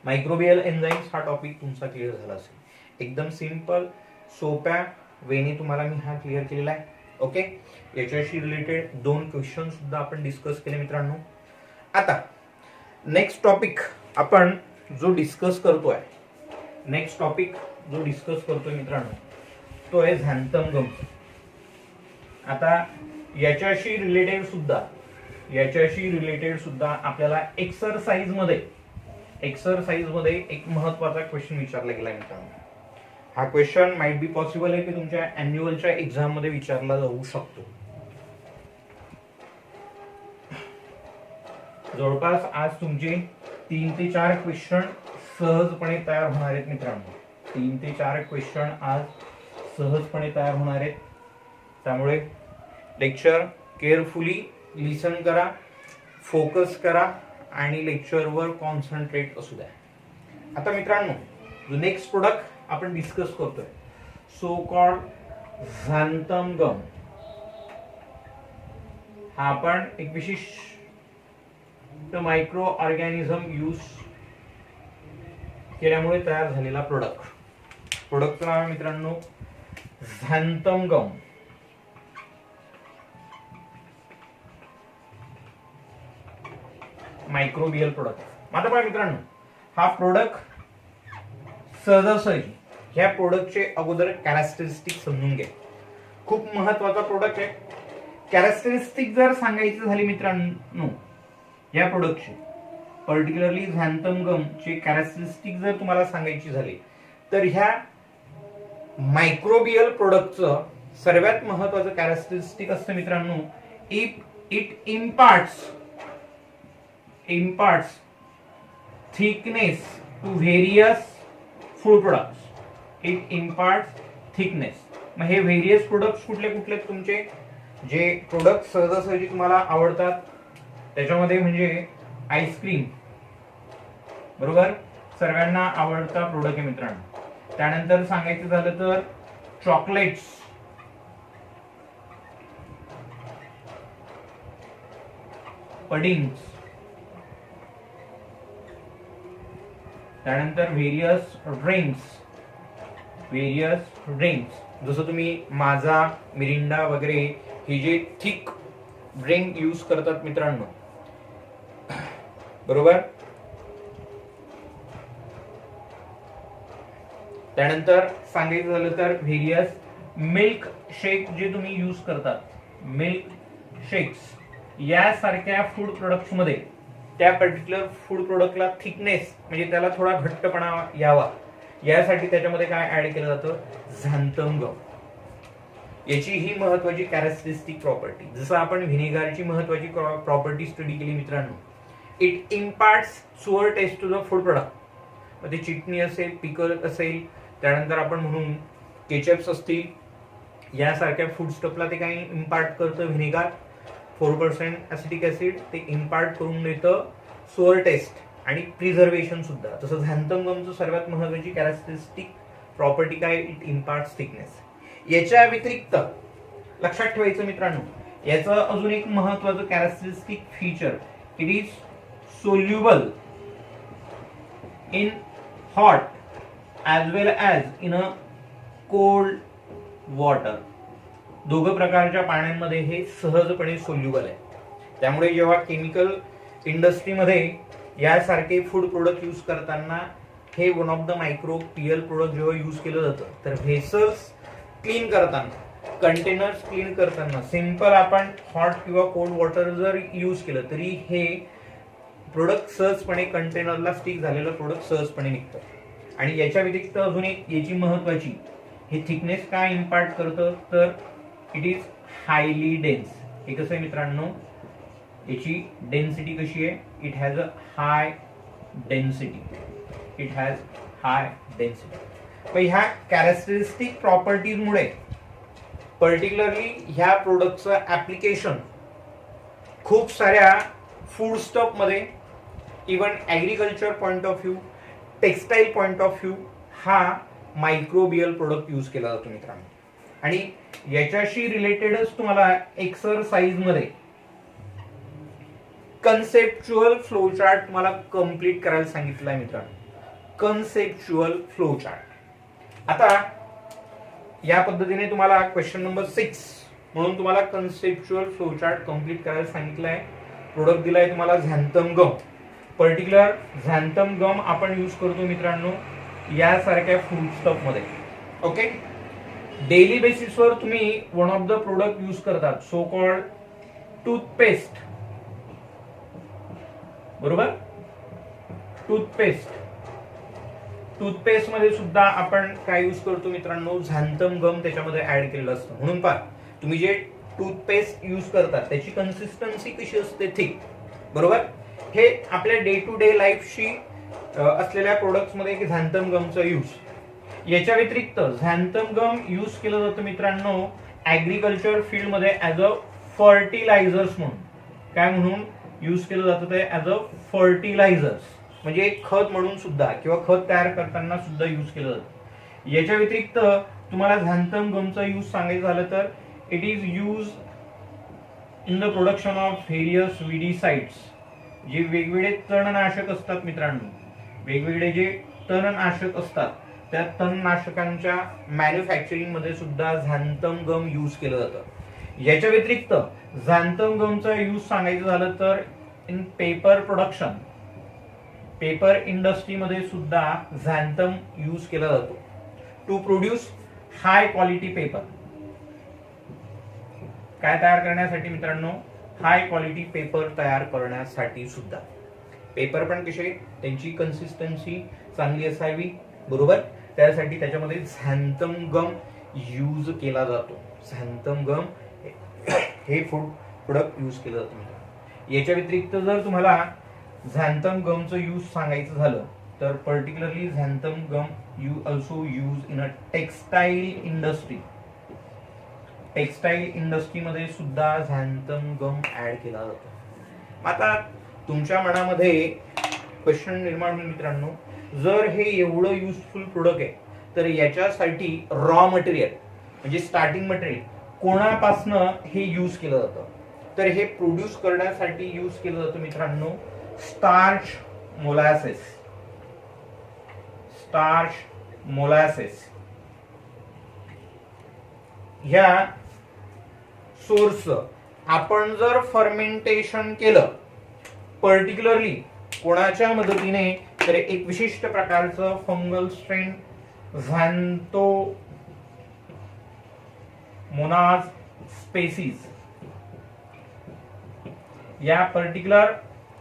microbial enzymes हा टॉपिक तुमचा क्लिअर झाला असेल. एकदम सिंपल सोप्या वेने तुम्हाला मी हा क्लिअर केलेला आहे. ओके, याच्याशी रिलेटेड 2 क्वेश्चन सुद्धा आपण डिस्कस केले मित्रांनो. आता नेक्स्ट टॉपिक आपण जो डिस्कस करतोय मित्रांनो, तो आहे झॅन्थम गम. आता याच्याशी रिलेटेड सुद्धा आपल्याला एक्सरसाइज मध्ये एक महत्वाचा क्वेश्चन विचारला गेला मित्रांनो. हा क्वेश्चन माइट बी पॉसिबल आहे की तुमच्या अॅन्युअलच्या एक्झाम मध्ये विचारला जाऊ शकतो. जवळपास आज तुमचे 3 ते 4 क्वेश्चन सहजपणे तयार होणार आहेत मित्रांनो. 3 ते 4 क्वेश्चन आज सहजपणे तयार होणार आहेत. त्यामुळे लेक्चर केअरफुली लिसन करा, फोकस करा आणि लेक्चरवर कॉन्सन्ट्रेट असू द्या. आता मित्रांनो, जो नेक्स्ट प्रोडक्ट आपण डिस्कस करतोय, सो कॉल्ड झॅन्थम गम. हा आपण एक विशिष्ट मायक्रो ऑर्गॅनिझम यूज केल्यामुळे तयार झालेला प्रोडक्टचं नाव मित्रांनो झॅन्थम गम. Microbial product. आता पहा मित्रांनो, हा प्रोडक्ट सहजासहजी ह्या प्रोडक्टचे अगोदर कॅरेक्टरिस्टिक समजून घ्या. खूप महत्वाचा प्रोडक्ट आहे. कॅरेक्टरिस्टिक जर सांगायची झाली मित्रांनो या प्रोडक्टची, पर्टिक्युलरली झॅन्थम गम ची कॅरेक्टरिस्टिक जर तुम्हाला सांगायची झाली, तर ह्या मायक्रोबियल प्रोडक्टचं सर्वात महत्वाचं कॅरेक्टरिस्टिक असतं मित्रांनो, it imparts thickness to various food products. It imparts thickness. मग हे व्हेरियस प्रोडक्ट्स कुठले तुमचे जे प्रोडक्ट सहजासहजी तुम्हाला आवडतात त्याच्यामध्ये म्हणजे आईस्क्रीम, बरोबर, सर्वांना आवडता प्रोडक्ट आहे मित्रांनो. त्यानंतर सांगायचं झालं तर चॉकलेट्स, पडिंग्स, त्यानंतर व्हेरियस ड्रिंक्स जसं तुम्ही माझा, मिरिंडा वगैरे हे जे थिक ड्रिंक यूज करतात मित्रांनो, बरोबर. त्यानंतर सांगायचं झालं तर व्हेरियस मिल्क शेक जे तुम्ही यूज करतात, मिल्क शेक्स यासारख्या फूड प्रोडक्ट्स मध्ये त्या पर्टिक्युलर फूड प्रोडक्टला थिकनेस म्हणजे त्याला थोडा घट्टपणा यावा यासाठी त्याच्यामध्ये काय ऍड केलं जातं, झॅन्थम गम. याची ही महत्वाची कॅरेक्टरिस्टिक प्रॉपर्टी. जसं आपण व्हिनेगारची महत्वाची प्रॉपर्टी स्टडी केली मित्रांनो, it imparts sour taste to the food product. मग ते चिटणी असेल, पिकल असेल, त्यानंतर आपण म्हणून केचप्स असतील, यासारख्या फूड स्टफला ते काही इम्पार्ट करतं व्हिनेगार. 4% ऍसिटिक ऍसिड ते इम्पार्ट करून देतं सुअर टेस्ट आणि प्रिझर्वेशन सुद्धा. तसं झॅन्थम गमचं सर्वात महत्वाची कॅरेक्टरिस्टिक प्रॉपर्टी काय, इट इम्पार्ट्स थिकनेस. याच्या व्यतिरिक्त लक्षात ठेवायचं मित्रांनो, याचं अजून एक महत्वाचं characteristic feature, it is soluble in hot as well as in a cold water. दोघं प्रकारच्या पाण्यामध्ये हे सहजपणे सोल्युबल आहे. त्यामुळे जेव्हा केमिकल इंडस्ट्रीमध्ये यासारखे फूड प्रोडक्ट यूज करताना हे one of the micro PL product जेव्हा यूज केलं जातं, तर व्हेसल्स क्लीन करताना, कंटेनर्स क्लीन करताना सिंपल आपण हॉट किंवा कोल्ड वॉटर जर यूज केलं तरी हे प्रोडक्ट सहजपणे कंटेनरला स्टिक झालेलं प्रोडक्ट सहजपणे निघतं. आणि याच्या व्यतिरिक्त अजून एक याची महत्वाची, हे थिकनेस काय इम्पार्ट करतं, तर इट इज हायली डेन्स. हे कसं आहे मित्रांनो, याची डेन्सिटी कशी आहे, it has a high density. पण ह्या कॅरेक्टरिस्टिक प्रॉपर्टीजमुळे पर्टिक्युलरली ह्या प्रोडक्टचं ऍप्लिकेशन खूप साऱ्या फूड स्टफ मध्ये, even agriculture point of view, textile point of view हा मायक्रोबियल प्रोडक्ट यूज केला जातो मित्रांनो. आणि याच्याशी रिलेटेडच तुम्हाला एक्सरसाइज मध्ये कन्सेप्च्युअल फ्लो चार्ट तुम्हाला कंप्लीट करायला सांगितलं आहे मित्रांनो. Conceptual flow chart. आता या पद्धतीने तुम्हाला क्वेश्चन नंबर 6 म्हणून तुम्हाला कन्सेप्च्युअल फ्लो चार्ट कंप्लीट करायला सांगितलं आहे. प्रोडक्ट दिलाय तुम्हाला झॅन्थम गम. पर्टिक्युलर झॅन्थम गम आपण यूज करतो मित्रांनो यासारख्या फूड स्टफ मध्ये. ओके, डेली बेसिसवर तुम्ही one of the product use करतात, सो कॉल्ड टूथपेस्ट. बरोबर, टूथपेस्ट मध्ये सुद्धा आपण काय यूज करतो मित्रांनो, झॅन्थम गम त्याच्यामध्ये ऍड केलेलं असतं. म्हणून पहा, तुम्ही जे टूथपेस्ट यूज करतात त्याची कन्सिस्टन्सी कशी असते, थिक. बरोबर, हे आपल्या डे टू डे लाईफशी असलेल्या प्रोडक्ट्स मध्ये झॅन्थम गमचा यूज. याच्या व्यतिरिक्त झॅन्थम गम यूज केलं जातं मित्रांनो ऍग्रिकल्चर फील्ड मध्ये ऍज अ फर्टिलायझर्स म्हणून. काय म्हणून यूज केलं जातं ते, ऍज अ फर्टिलायझर्स, म्हणजे खत म्हणून सुद्धा किंवा खत तयार करताना सुद्धा यूज केलं जातं. याच्या व्यतिरिक्त तुम्हाला झॅन्थम गमचा यूज सांगायचं झालं तर it is use in the production of various weedicides. जे वेगवेगळे तणनाशक असतात मित्रांनो, वेगवेगळे जे तणनाशक असतात त्या तणनाशकांच्या मॅन्युफॅक्चरिंग मध्ये सुद्धा झॅन्थम गम यूज केलं जातं. याच्या व्यतिरिक्त झॅन्थम गमचा यूज सांगायचं झालं तर इन पेपर प्रोडक्शन, पेपर इंडस्ट्रीमध्ये सुद्धा झॅन्थम यूज केला जातो to produce high quality paper. काय तयार करण्यासाठी मित्रांनो, हाय क्वालिटी पेपर तयार करण्यासाठी सुद्धा. पेपर पण कसे, त्यांची कन्सिस्टन्सी चांगली असावी. बरोबर, त्यासाठी त्याच्यामध्ये झॅन्थम गम यूज केला जातो. झॅन्थम गम हे फूड प्रोडक्ट यूज केलं जातं. याच्या व्यतिरिक्त जर तुम्हाला झॅन्थम गमचं यूज सांगायचं झालं तर particularly xanthan gum you also use in a textile industry. Textile इंडस्ट्रीमध्ये सुद्धा झॅन्थम गम ऍड केला जातो. आता तुमच्या मनामध्ये क्वेश्चन निर्माण होईल मित्रांनो, जर हे एवढं युजफुल प्रोडक्ट आहे तर याच्यासाठी रॉ मटेरियल म्हणजे स्टार्टिंग मटेरियल कोणापासनं हे यूज केलं जातं, तर हे प्रोड्यूस करण्यासाठी यूज केलं जातं मित्रांनो स्टार्च मोलॅसेस. स्टार्च, मोलॅसेस ह्या सोर्स आपण जर फर्मेंटेशन केलं पर्टिक्युलरली कोणाच्या मदतीने, तर एक विशिष्ट प्रकारचं फंगल स्ट्रेन झॅन्थोमोनास स्पेसीज या पर्टिक्युलर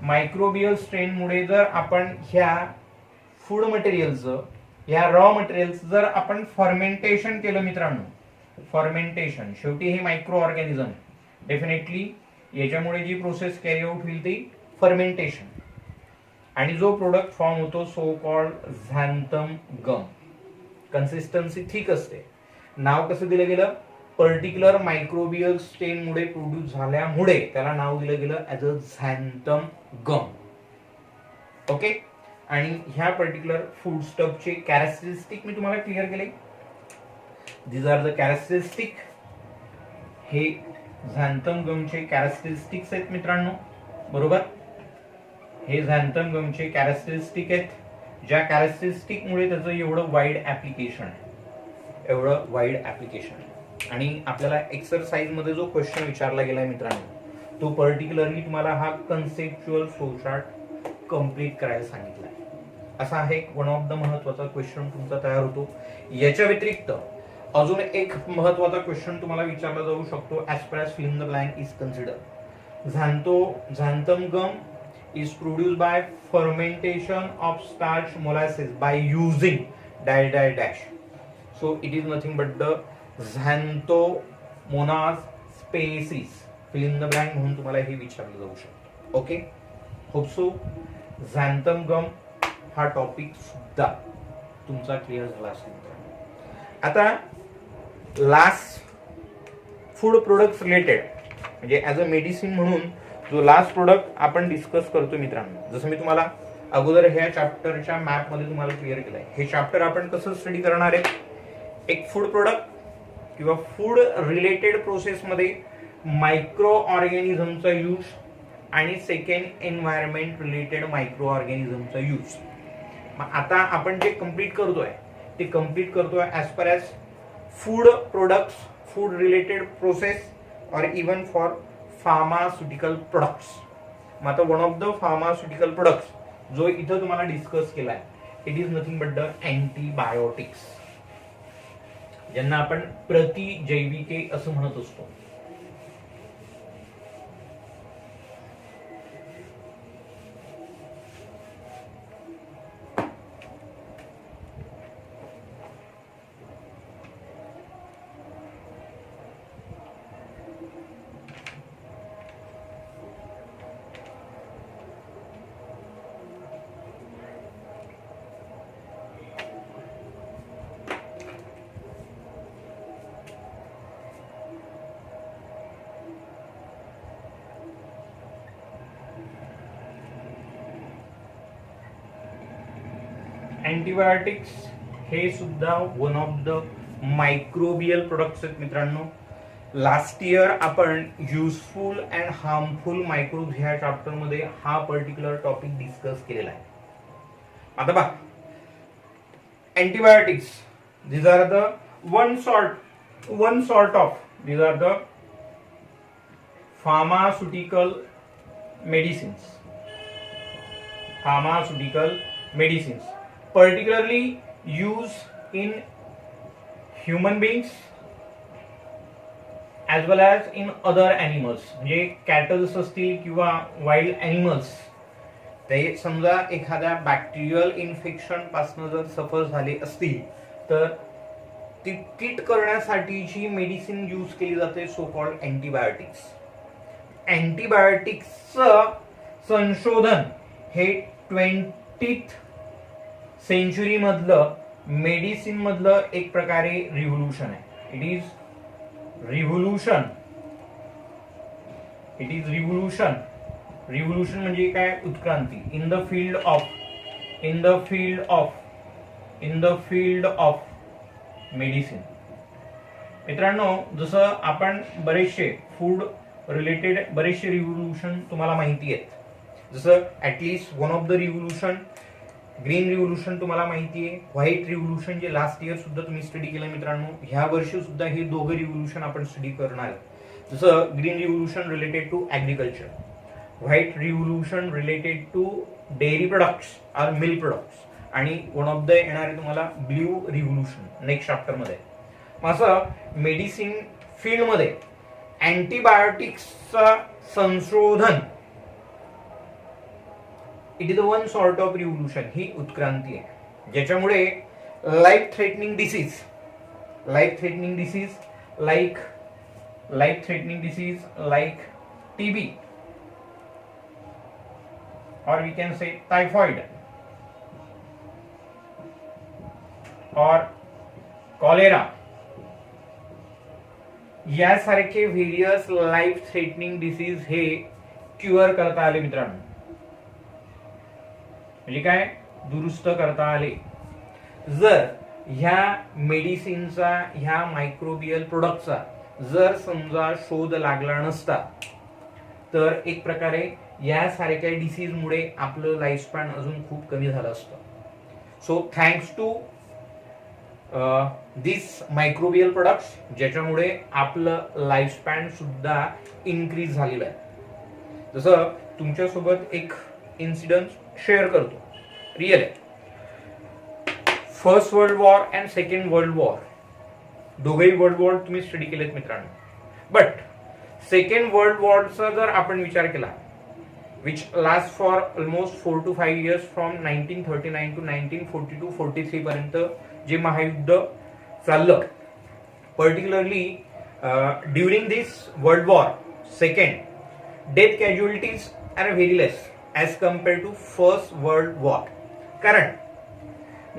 मायक्रोबियल स्ट्रेन मुळे जर आपण ह्या फूड मटेरियलचं, ह्या रॉ मटेरियल्स जर आपण फर्मेंटेशन केलं मित्रांनो, फर्मेंटेशन शेवटी हे मायक्रो ऑर्गॅनिझम डेफिनेटली याच्यामुळे जी प्रोसेस कॅरी आउट होईल ती फर्मेंटेशन, आणि जो प्रोडक्ट फॉर्म होतो सो कॉल्ड झॅन्थम गम. कन्सिस्टन्सी थिक असते. नाव कसं दिलं गेलं, पर्टिक्युलर मायक्रोबियल स्ट्रेन मुळे प्रोड्यूस झाल्यामुळे त्याला नाव दिलं गेलं ऍज अ झॅन्थम गम. ओके, आणि ह्या पर्टिक्युलर फूड स्टफचे कॅरेक्टरिस्टिक मी तुम्हाला क्लिअर केले. These are the characteristic. हे झॅन्थम गमचे कॅरेक्टरिस्टिक्स आहेत मित्रांनो, बरोबर. हे झॅन्थम गमचे कॅरेक्टरिस्टिक आहेत, ज्या कॅरेक्टरिस्टिक मुळे त्याचं एवढं वाईड ऍप्लिकेशन आहे, एवढं वाईड ऍप्लिकेशन आहे. आणि आपल्याला एक्सरसाइज मध्ये जो क्वेश्चन विचारला गेलाय मित्रांनो, तो पर्टिक्युलरली तुम्हाला हा कन्सेप्च्युअल फ्लोचार्ट कंप्लीट करायला सांगितलाय. असा आहे वन ऑफ द महत्वाचा क्वेश्चन तुमचा तयार होतो. याच्या व्यतिरिक्त अजून एक महत्वाचा क्वेश्चन तुम्हाला विचारला जाऊ शकतो as per as fill in the blank is consider. Xanthan gum is produced by fermentation of starch molasses by using dash dash dash. So it is nothing but the Xanthomonas species. Fill in the blank म्हणून तुम्हाला हे विचारलं जाऊ शकतं. ओके, होप सो झॅन्थम गम हा टॉपिक सुद्धा तुमचा क्लिअर झाला असेल. आता लास्ट फूड प्रोडक्ट्स रिलेटेड म्हणजे ऍज अ मेडिसिन म्हणून जो लास्ट प्रोडक्ट आपण डिस्कस करतो मित्रांनो, जसं मी तुम्हाला अगोदर ह्या चॅप्टरच्या मॅप मध्ये तुम्हाला क्लिअर केलंय. हे चॅप्टर आपण कसं स्टडी करणार आहे, एक फूड प्रोडक्ट किंवा फूड रिलेटेड प्रोसेस मध्ये मायक्रो ऑर्गॅनिझमचा यूज आणि सेकंड एन्व्हायरमेंट रिलेटेड मायक्रो ऑर्गॅनिझमचा यूज. मग आता आपण जे कम्प्लीट करतोय ते कम्प्लीट करतोय as per as food products, food related process और इवन फॉर फार्मास्युटिकल प्रोडक्ट्स. मग आता one of the pharmaceutical products जो इथं तुम्हाला डिस्कस केलाय, it is nothing but the antibiotics, ज्यांना आपण प्रतिजैविके असं म्हणत असतो. अँटीबायोटिक्स हे सुद्धा one of the microbial products आहेत मित्रांनो. लास्ट इयर आपण युजफुल अँड हार्मफुल मायक्रोब्स ह्या चॅप्टर मध्ये हा पर्टिक्युलर टॉपिक डिस्कस केलेला आहे. आता बघा, antibiotics these are the one sort of these are the pharmaceutical medicines particularly used in human beings as well as in other animals. म्हणजे कॅटल्स असतील किंवा वाईल्ड एनिमल्स, ते समजा एखाद्या बॅक्टेरियल इन्फेक्शन पासून जर सफर झाले असतील तर ती ट्रीट करण्यासाठीची मेडिसिन यूज केली जाते, सो कॉल्ड अँटीबायोटिक्स. अँटीबायोटिक्सचं संशोधन हे 20th सेंचुरी मधलं मेडिसिन मधलं एक प्रकारे रिव्होल्यूशन आहे. इट इज रिव्होल्यूशन म्हणजे काय, उत्क्रांती in the field of medicine. मित्रांनो, जसं आपण बरेचसे फूड रिलेटेड बरेचसे रिव्होल्यूशन तुम्हाला माहिती आहेत. जसं at least one of the revolution green revolution तुम्हाला माहिती आहे, व्हाईट रिव्होल्युशन जे लास्ट इयर सुद्धा तुम्ही स्टडी केलं मित्रांनो, ह्या वर्षी सुद्धा हे दोघं रिव्होल्युशन आपण स्टडी करणार आहे. जसं green revolution related to agriculture, white revolution related to dairy products are milk products, आणि वन ऑफ द येणार आहे तुम्हाला ब्ल्यू रिव्होल्युशन नेक्स्ट चॅप्टरमध्ये. असं मेडिसिन फील्डमध्ये अँटीबायोटिक्सचं संशोधन, it is one sort of revolution, ही उत्क्रांती आहे ज्याच्यामुळे life threatening disease like TB or we can say typhoid or cholera यासारखे व्हेरियस लाईफ थ्रेटनिंग डिसीज हे क्युअर करता आले मित्रांनो. म्हणजे काय, दुरुस्त करता आले. जर ह्या मेडिसिनचा, ह्या मायक्रोबियल प्रोडक्टचा जर समजा शोध लागला नसता तर एक प्रकारे यासारख्या डिसीजमुळे आपलं लाईफ स्पॅन अजून खूप कमी झालं असतं. So thanks to this microbial products ज्याच्यामुळे आपलं लाईफ स्पॅन सुद्धा इन्क्रीज झालेलं आहे. जसं तुमच्यासोबत एक इन्सिडन्स शेअर करतो, रिअल आहे. First world war and second world war, दोघेही वर्ल्ड वॉर तुम्ही स्टडी केलेत मित्रांनो. बट सेकंड वर्ल्ड वॉरचा जर आपण विचार केला, which last for almost 4 to 5 years from 1939 to 1942-43 पर्यंत जे महायुद्ध चाललं, particularly during this world war second, death casualties are very less as compare to first world war. कारण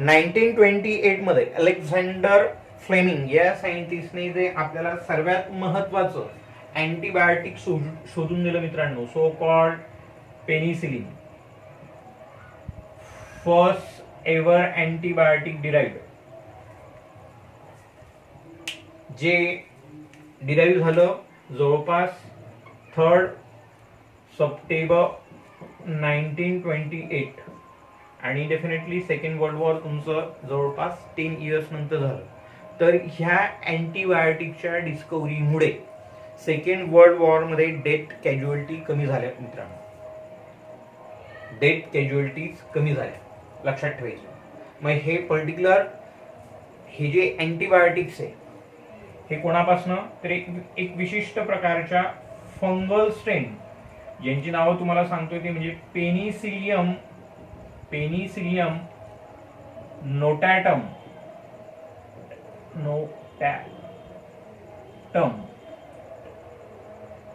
1928 मध्ये अलेक्झांडर फ्लेमिंग या सायंटिस्टने जे आपल्याला सर्वात महत्वाचं अँटीबायोटिक शोधून दिलं मित्रांनो, so called penicillin, first ever antibiotic derived, जे डिराइव्ह झालं जवळपास 3 सप्टेंबर 1928, आणि डेफिनेटली सेकंड वर्ल्ड वॉर तुमचं जवळपास 10 years नंतर झालं. तर ह्या अँटीबायोटिकच्या डिस्कव्हरीमुळे सेकंड वर्ल्ड वॉर मध्ये डेथ कॅज्युअलिटी कमी झाल्या मित्रांनो, डेथ कॅज्युअलिटीज कमी झाल्या, लक्षात ठेवायचं. मग हे पर्टिक्युलर हे जे अँटीबायोटिक्स आहे हे कोणापासनं, तर एक विशिष्ट प्रकारच्या फंगल स्ट्रेन ज्यांची नावं तुम्हाला सांगतोय ते म्हणजे penicillium notatum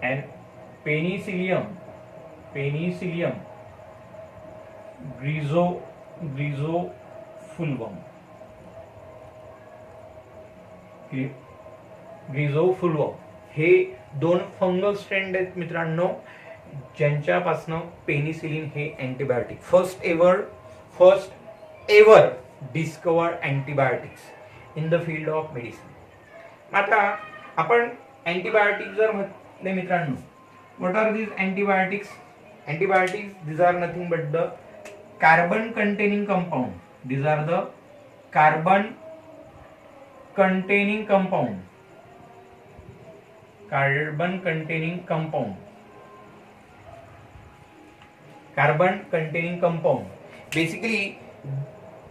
and penicillium griseofulvum हे दोन फंगल स्ट्रेंड आहेत मित्रांनो, ज्यांच्यापासनं पेनिसिलिन हे antibiotic first ever discovered antibiotics in the field of medicine. आता आपण अँटीबायोटिक जर म्हटले मित्रांनो, what are these antibiotics? Antibiotics these are nothing but the carbon containing compound. These are the carbon containing compound. Carbon containing compound basically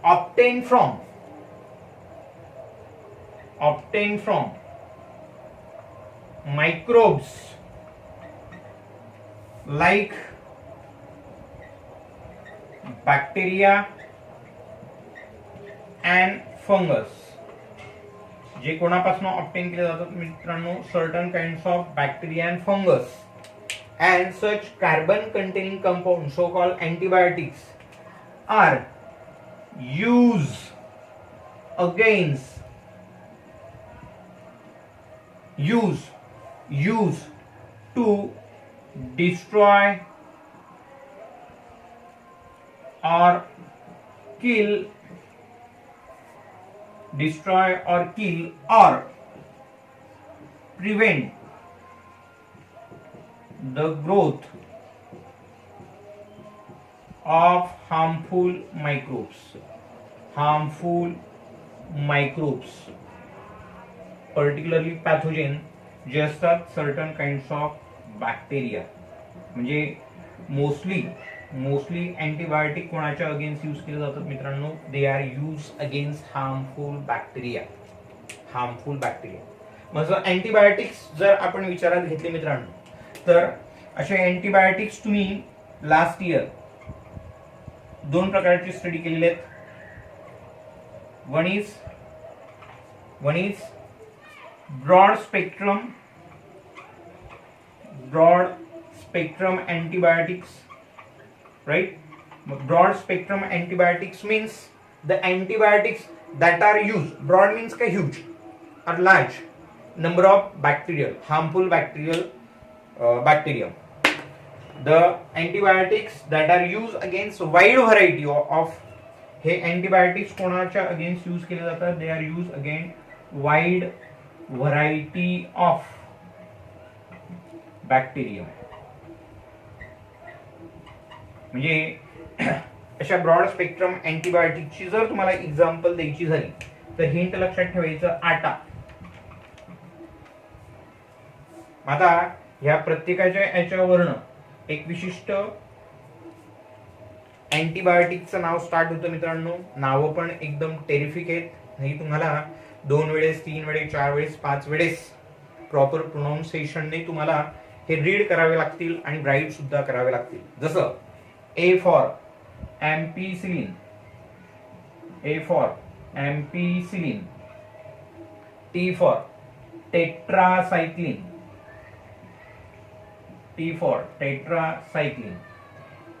obtained from microbes like bacteria and fungus. जे कोणापासून ऑब्टेन केले जातात मित्रांनो, certain kinds of bacteria and fungus. And such carbon containing compound so called antibiotics are used to destroy or kill or prevent the growth of harmful microbes particularly pathogen जे असतात सर्टन काइंड्स ऑफ बॅक्टेरिया. म्हणजे मोस्टली अँटीबायोटिक कोणाच्या अगेन्स्ट यूज केले जातात मित्रांनो? They are use against harmful bacteria. मग अँटीबायोटिक्स जर आपण विचारात घेतले मित्रांनो, तर असे अँटीबायोटिक्स तुम्ही लास्ट इयर 2 प्रकारचे स्टडी केलेले आहेत. One is broad spectrum antibiotics, right? Broad spectrum antibiotics means the antibiotics that are used, broad means ka huge or large number of harmful bacterium. The antibiotics that are used against wide variety of हे antibiotics कोणाच्या अगेन्स्ट यूज केले जातात? दे are use against wide variety of bacterium. म्हणजे अशा ब्रॉड स्पेक्ट्रम अँटीबायोटिकची जर तुम्हाला एक्झाम्पल द्यायची झाली तर हिंट लक्षात ठेवायचं आटा. आता ह्या प्रत्येकाच्या याच्यावरनं एक विशिष्ट अँटीबायोटिकचं नाव स्टार्ट होतं मित्रांनो. नावं पण एकदम टेरिफिक आहेत. नाही तुम्हाला 2 वेळेस 3 वेळेस 4 वेळेस 5 वेळेस प्रॉपर प्रोनाउन्सिएशनने तुम्हाला हे रीड करावे लागतील आणि राईट सुद्धा करावे लागतील. जसं A for ampicillin, T for tetracycline,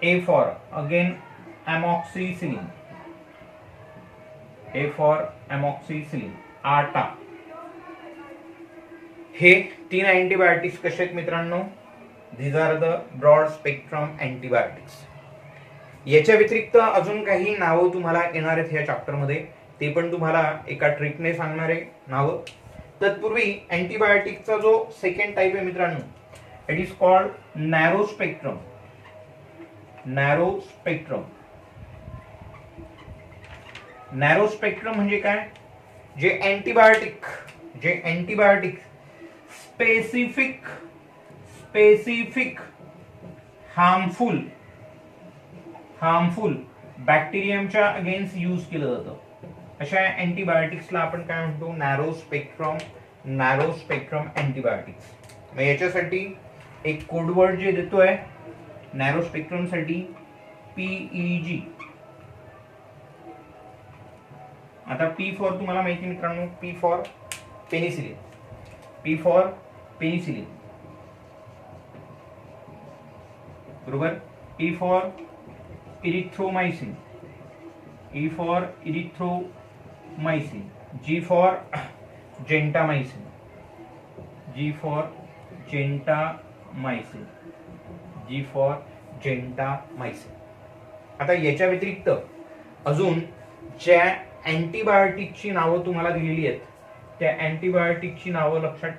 A for again amoxicillin, आटा. हे 3 अँटीबायोटिक्स कसे आहेत मित्रांनो? these are the broad spectrum antibiotics. याच्या व्यतिरिक्त अजून काही नावं तुम्हाला येणार आहेत ह्या चॅप्टर मध्ये, ते पण तुम्हाला एका ट्रिकने सांगणार आहे नावं. तत्पूर्वी अँटीबायोटिकचा जो सेकंड टाइप आहे मित्रांनो, it is called narrow spectrum. Narrow spectrum म्हणजे काय? जे अँटीबायोटिक स्पेसिफिक हार्मफुल बॅक्टेरियमच्या अगेन्स्ट यूज केलं जातं. अशा अँटीबायोटिक्सला आपण काय म्हणतो? Narrow spectrum antibiotics. मग याच्यासाठी एक कोडवर्ड जे देतोय नॅरो स्पेक्ट्रम साठी, PEG. आता P फॉर तुम्हाला माहिती मित्रांनो, P फॉर पेनिसिलिन, बरोबर. E for erythromycin, G for gentamicin, आता याच्या व्यतिरिक्त अजून ज्या अँटीबायोटिकची नावं तुम्हाला दिलेली आहेत त्या अँटीबायोटिकची नावं लक्षात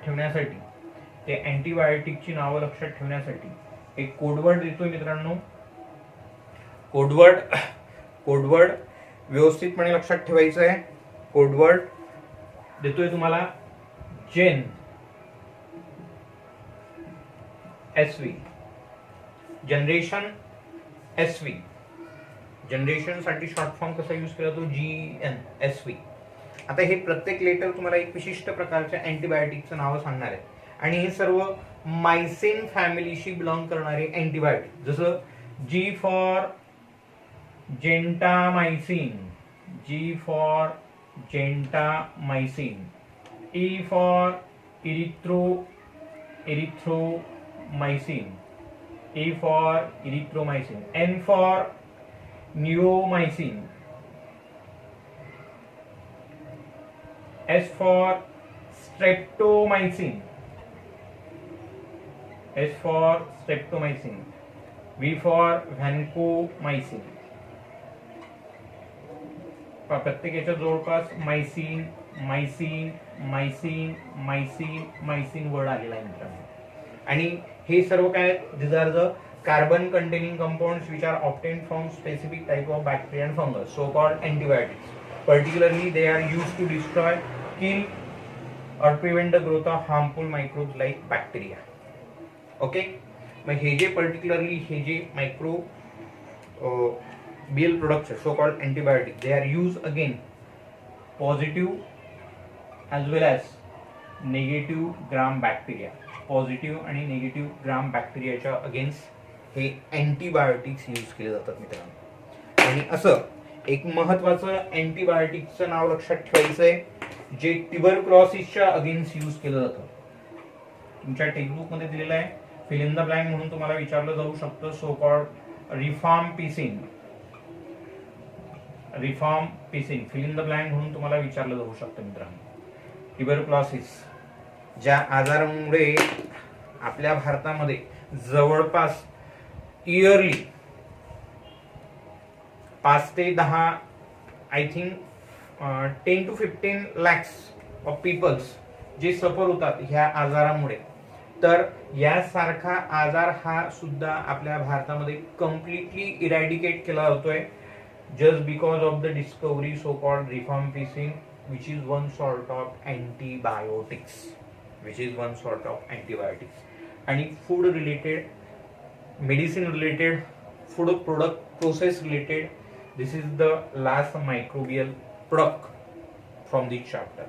ठेवण्यासाठी एक कोडवर्ड देतोय मित्रांनो. कोडवर्ड व्यवस्थितपणे लक्षात ठेवायचं आहे. कोडवर्ड देतोय तुम्हाला जेन SV, जनरेशन SV. जनरेशन साठी शॉर्ट फॉर्म कसा यूज केला तो GNSV. आता हे प्रत्येक लेटर तुम्हाला एक विशिष्ट प्रकारच्या अँटीबायोटिकचं नाव सांगणार आहे आणि हे सर्व मायसिन फॅमिलीशी बिलॉंग करणारे अँटीबायोटिक. जसं G for gentamicin, E for erythromycin, N for neomycin, S for streptomycin, V for vancomycin. प्रत्येक याच्या जवळपास मायसिन वर्ड आलेला आहे मित्रांनो. आणि हे सर्व काय? these are the carbon containing compounds which are obtained from specific type of bacteria and fungus, so called antibiotics. Particularly they are used to destroy, kill or prevent the growth of harmful microbes like bacteria. Okay, मग हे जे particularly हे जे microbial products so called antibiotics, they are used again positive as well as negative gram bacteria. Positive आणि निगेटिव्ह ग्राम बॅक्टेरियाच्या अगेन्स्ट हे अँटीबायोटिक्स यूज केले जातात मित्रांनो. आणि असं एक महत्वाचं अँटीबायोटिकचं नाव लक्षात ठेवायचं आहे जे ट्युबरक्लोसिसच्या अगेन्स्ट यूज केलं जातं. तुमच्या टेक्स्टबुक मध्ये दिलेलं आहे, फिल इन द ब्लँक म्हणून तुम्हाला विचारलं जाऊ शकतं. So called rifampicin, fill in the blank म्हणून तुम्हाला विचारलं जाऊ शकतं मित्रांनो. ट्युबरक्लोसिस ज्या आजारामुळे आपल्या भारतामध्ये जवळपास इयरली 5 ते 10 I think 10 to 15 lakhs of peoples जे सफर होतात ह्या आजारामुळे. तर यासारखा आजार हा सुद्धा आपल्या भारतामध्ये कम्प्लिटली इरॅडिकेट केला जातोय just because of the discovery so called rifampicin, which is one sort of antibiotics. आणि food related, medicine related, food product process related, this is the last microbial product from this chapter.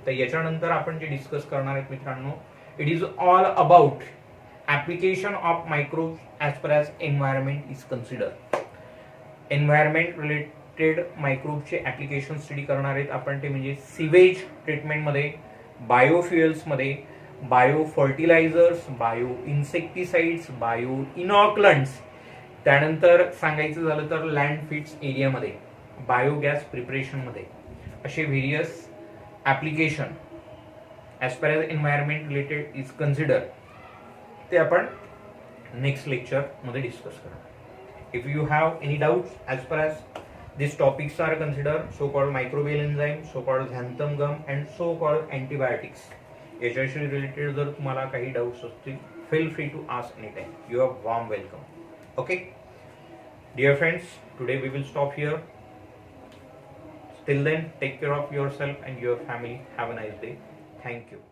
तर याच्यानंतर आपण जे डिस्कस करणार आहेत मित्रांनो, it is all about application of microbes as per as environment is consider. Environment related मायक्रोबचे ऍप्लिकेशन स्टडी करणार आहेत आपण, ते म्हणजे सिवेज ट्रीटमेंटमध्ये, बायोफ्युएल्समध्ये, bio fertilisers, bio insecticides, bio inoculants, त्यानंतर सांगायचं झालं तर लँडफिट्स एरियामध्ये, बायोगॅस प्रिपरेशनमध्ये, असे various application as per as environment related is consider, ते आपण नेक्स्ट लेक्चरमध्ये डिस्कस करणार. If you have any doubts as far as these topics are considered, so called microbial enzymes, so called xanthan gum and so called antibiotics, याच्याशी रिलेटेड जर तुम्हाला काही डाउट्स असतील, feel free to ask anytime. You are warm welcome. Okay, dear friends, today we will stop here. Till then, take care of yourself and your family. Have a nice day. Thank you.